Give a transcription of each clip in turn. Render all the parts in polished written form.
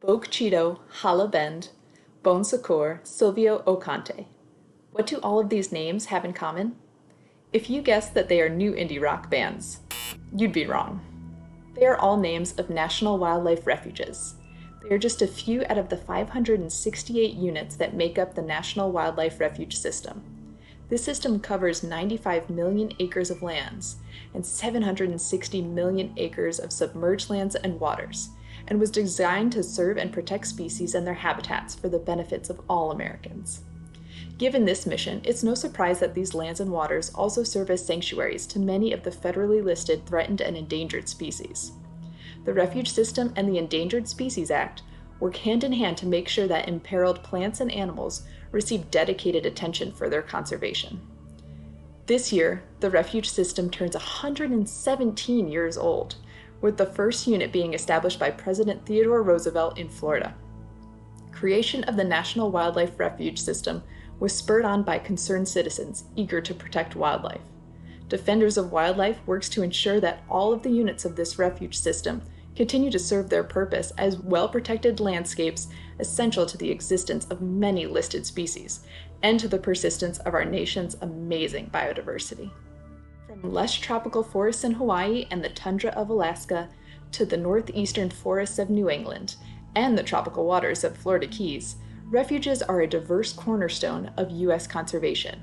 Bogue Chitto, Holla Bend, Secour, Silvio O Conte. What do all of these names have in common? If you guessed that they are new indie rock bands, you'd be wrong. They are all names of National Wildlife Refuges. They are just a few out of the 568 units that make up the National Wildlife Refuge System. This system covers 95 million acres of lands and 760 million acres of submerged lands and waters, and was designed to serve and protect species and their habitats for the benefits of all Americans. Given this mission, it's no surprise that these lands and waters also serve as sanctuaries to many of the federally listed threatened and endangered species. The refuge system and the Endangered Species Act work hand in hand to make sure that imperiled plants and animals receive dedicated attention for their conservation. This year, the refuge system turns 117 years old, with the first unit being established by President Theodore Roosevelt in Florida. Creation of the National Wildlife Refuge System was spurred on by concerned citizens eager to protect wildlife. Defenders of Wildlife works to ensure that all of the units of this refuge system continue to serve their purpose as well-protected landscapes essential to the existence of many listed species and to the persistence of our nation's amazing biodiversity. From lush tropical forests in Hawaii and the tundra of Alaska to the northeastern forests of New England and the tropical waters of Florida Keys, refuges are a diverse cornerstone of U.S. conservation.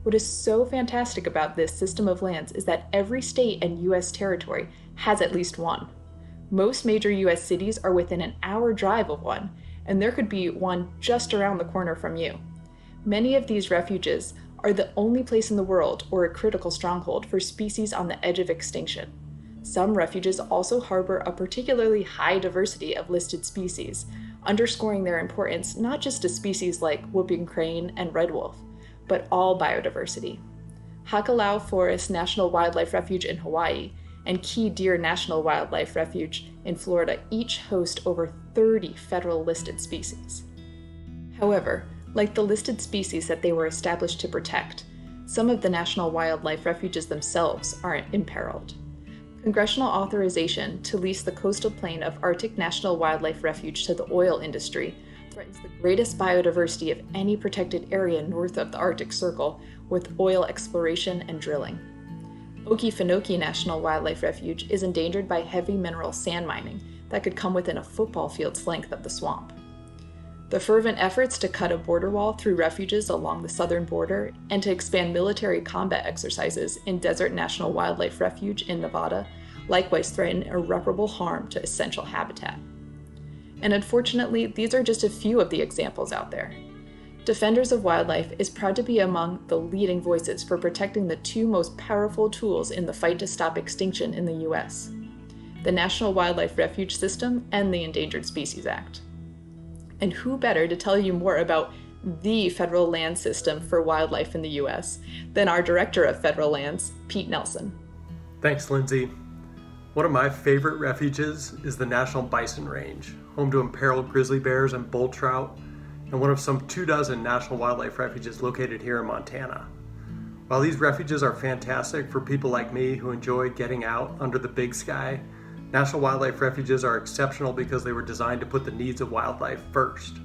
What is so fantastic about this system of lands is that every state and U.S. territory has at least one. Most major U.S. cities are within an hour drive of one, and there could be one just around the corner from you. Many of these refuges are the only place in the world or a critical stronghold for species on the edge of extinction. Some refuges also harbor a particularly high diversity of listed species, underscoring their importance not just to species like whooping crane and red wolf, but all biodiversity. Hakalau Forest National Wildlife Refuge in Hawaii and Key Deer National Wildlife Refuge in Florida each host over 30 federal listed species. However, like the listed species that they were established to protect, some of the National Wildlife Refuges themselves are imperiled. Congressional authorization to lease the coastal plain of Arctic National Wildlife Refuge to the oil industry threatens the greatest biodiversity of any protected area north of the Arctic Circle with oil exploration and drilling. Okefenoke National Wildlife Refuge is endangered by heavy mineral sand mining that could come within a football field's length of the swamp. The fervent efforts to cut a border wall through refuges along the southern border and to expand military combat exercises in Desert National Wildlife Refuge in Nevada likewise threaten irreparable harm to essential habitat. And unfortunately, these are just a few of the examples out there. Defenders of Wildlife is proud to be among the leading voices for protecting the two most powerful tools in the fight to stop extinction in the U.S., the National Wildlife Refuge System and the Endangered Species Act. And who better to tell you more about the federal land system for wildlife in the U.S. than our Director of Federal Lands, Pete Nelson. Thanks, Lindsay. One of my favorite refuges is the National Bison Range, home to imperiled grizzly bears and bull trout, and one of some 24 National Wildlife Refuges located here in Montana. While these refuges are fantastic for people like me who enjoy getting out under the big sky, National Wildlife Refuges are exceptional because they were designed to put the needs of wildlife first.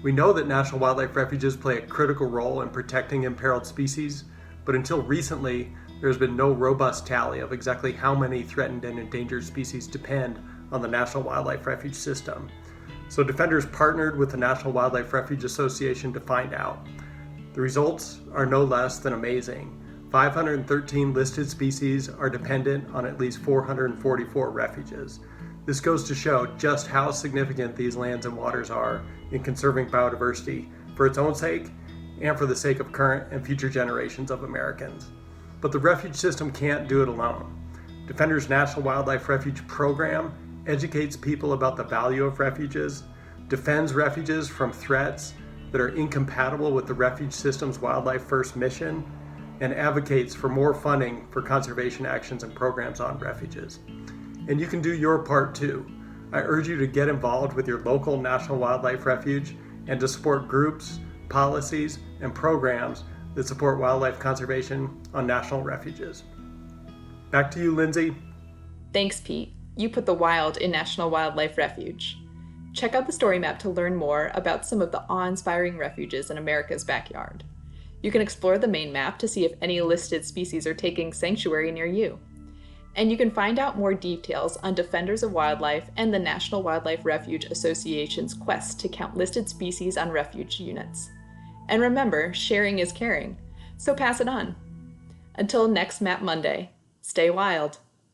We know that National Wildlife Refuges play a critical role in protecting imperiled species, but until recently, there has been no robust tally of exactly how many threatened and endangered species depend on the National Wildlife Refuge System. So Defenders partnered with the National Wildlife Refuge Association to find out. The results are no less than amazing. 513 listed species are dependent on at least 444 refuges. This goes to show just how significant these lands and waters are in conserving biodiversity for its own sake and for the sake of current and future generations of Americans. But the refuge system can't do it alone. Defenders National Wildlife Refuge program educates people about the value of refuges, defends refuges from threats that are incompatible with the refuge system's wildlife first mission, and advocates for more funding for conservation actions and programs on refuges. And you can do your part too. I urge you to get involved with your local National Wildlife Refuge and to support groups, policies, and programs that support wildlife conservation on national refuges. Back to you, Lindsay. Thanks, Pete. You put the wild in National Wildlife Refuge. Check out the story map to learn more about some of the awe-inspiring refuges in America's backyard. You can explore the main map to see if any listed species are taking sanctuary near you. And you can find out more details on Defenders of Wildlife and the National Wildlife Refuge Association's quest to count listed species on refuge units. And remember, sharing is caring, so pass it on. Until next Map Monday, stay wild.